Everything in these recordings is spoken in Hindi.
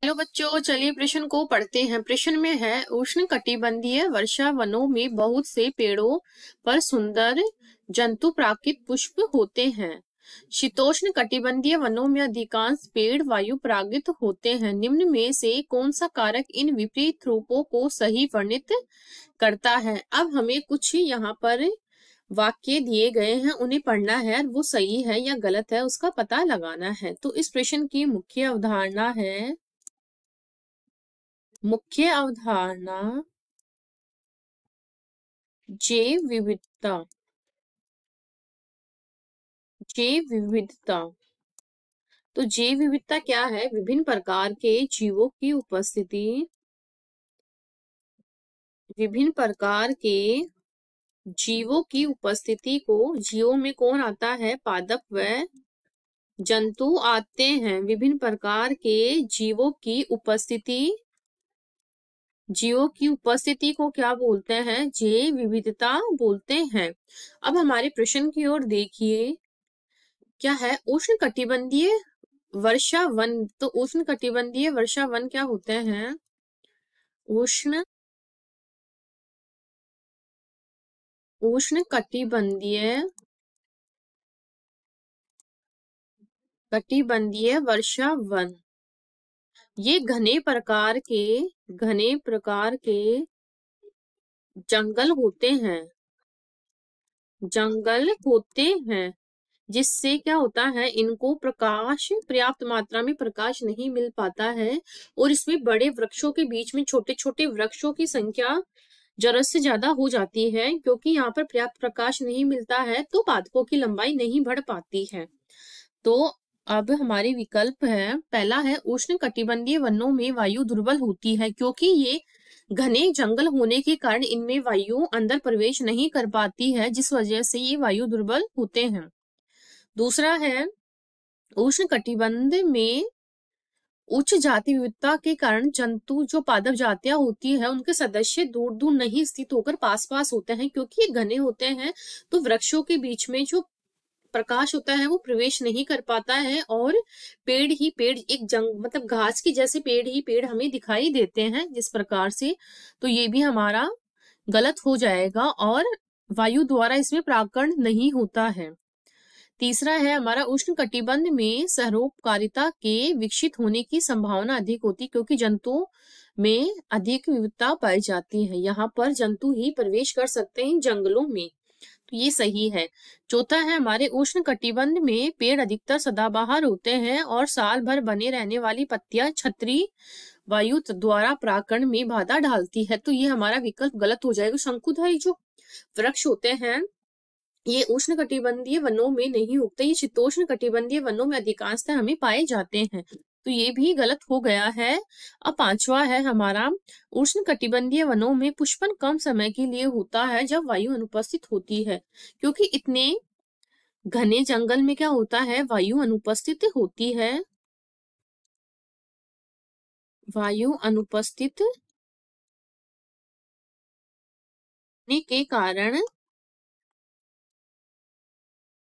हेलो बच्चों, चलिए प्रश्न को पढ़ते हैं। प्रश्न में है, उष्ण कटिबंधीय वर्षा वनों में बहुत से पेड़ों पर सुंदर जंतु परागित पुष्प होते हैं। शीतोष्ण कटिबंधीय वनों में अधिकांश पेड़ वायु परागित होते हैं। निम्न में से कौन सा कारक इन विपरीत रूपों को सही वर्णित करता है? अब हमें कुछ यहाँ पर वाक्य दिए गए हैं, उन्हें पढ़ना है, वो सही है या गलत है उसका पता लगाना है। तो इस प्रश्न की मुख्य अवधारणा है, जैव विविधता। जैव विविधता, तो जैव विविधता क्या है? विभिन्न प्रकार के जीवों की उपस्थिति, विभिन्न प्रकार के जीवों की उपस्थिति को, जीवों में कौन आता है? पादप व जंतु आते हैं। विभिन्न प्रकार के जीवों की उपस्थिति, जीवों की उपस्थिति को क्या बोलते हैं? जैव विविधता बोलते हैं। अब हमारे प्रश्न की ओर देखिए, क्या है? उष्ण कटिबंधीय वर्षा वन। तो उष्ण कटिबंधीय वर्षा वन क्या होते हैं? उष्ण कटिबंधीय वर्षा वन, ये घने प्रकार के जंगल होते हैं, जिससे क्या होता है? इनको पर्याप्त मात्रा में प्रकाश नहीं मिल पाता है, और इसमें बड़े वृक्षों के बीच में छोटे छोटे वृक्षों की संख्या जरूरत से ज्यादा हो जाती है, क्योंकि यहाँ पर पर्याप्त प्रकाश नहीं मिलता है तो पादपों की लंबाई नहीं बढ़ पाती है। तो अब हमारे विकल्प है, पहला है, उष्ण कटिबंधीय वनों में वायु दुर्बल होती है, क्योंकि ये घने जंगल होने के कारण इनमें वायु अंदर प्रवेश नहीं कर पाती है, जिस वजह से ये वायु दुर्बल होते हैं। दूसरा है, उष्ण कटिबंध में उच्च जाति विविधता के कारण जंतु, जो पादप जातियां होती है, उनके सदस्य दूर दूर नहीं स्थित होकर पास पास होते हैं, क्योंकि ये घने होते हैं तो वृक्षों के बीच में जो प्रकाश होता है वो प्रवेश नहीं कर पाता है, और पेड़ ही पेड़, एक मतलब घास की जैसे पेड़ ही पेड़ हमें दिखाई देते हैं जिस प्रकार से। तो ये भी हमारा गलत हो जाएगा, और वायु द्वारा इसमें परागण नहीं होता है। तीसरा है हमारा, उष्ण कटिबंध में सरोपकारिता के विकसित होने की संभावना अधिक होती, क्योंकि जंतुओं में अधिक विविधता पाई जाती है। यहाँ पर जंतु ही प्रवेश कर सकते हैं जंगलों में, तो ये सही है। चौथा है, हमारे उष्ण कटिबंध में पेड़ अधिकतर सदाबहार होते हैं, और साल भर बने रहने वाली पत्तियां छतरी वायु द्वारा परागण में बाधा डालती है, तो ये हमारा विकल्प गलत हो जाएगा। शंकुधारी जो वृक्ष होते हैं ये उष्ण कटिबंधीय वनों में नहीं उगते, ये शीतोष्ण कटिबंधीय वनों में अधिकांशतः हमें पाए जाते हैं, तो ये भी गलत हो गया है। अब पांचवा है हमारा, उष्ण कटिबंधीय वनों में पुष्पन कम समय के लिए होता है जब वायु अनुपस्थित होती है, क्योंकि इतने घने जंगल में क्या होता है? वायु अनुपस्थित होती है। वायु अनुपस्थित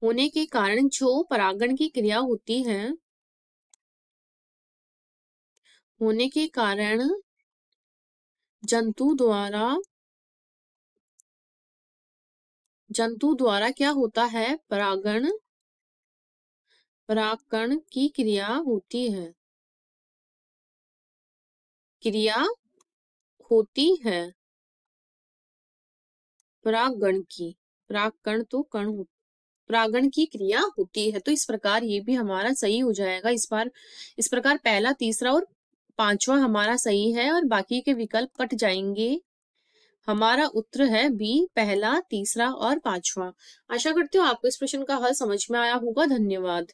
होने के कारण जो परागण की क्रिया होती है, होने के कारण जंतु द्वारा क्या होता है? परागण की क्रिया होती है, परागण की क्रिया होती है। तो इस प्रकार ये भी हमारा सही हो जाएगा। इस प्रकार पहला, तीसरा और पांचवा हमारा सही है, और बाकी के विकल्प कट जाएंगे। हमारा उत्तर है बी, पहला, तीसरा और पांचवा। आशा करती हूँ आपको इस प्रश्न का हल समझ में आया होगा। धन्यवाद।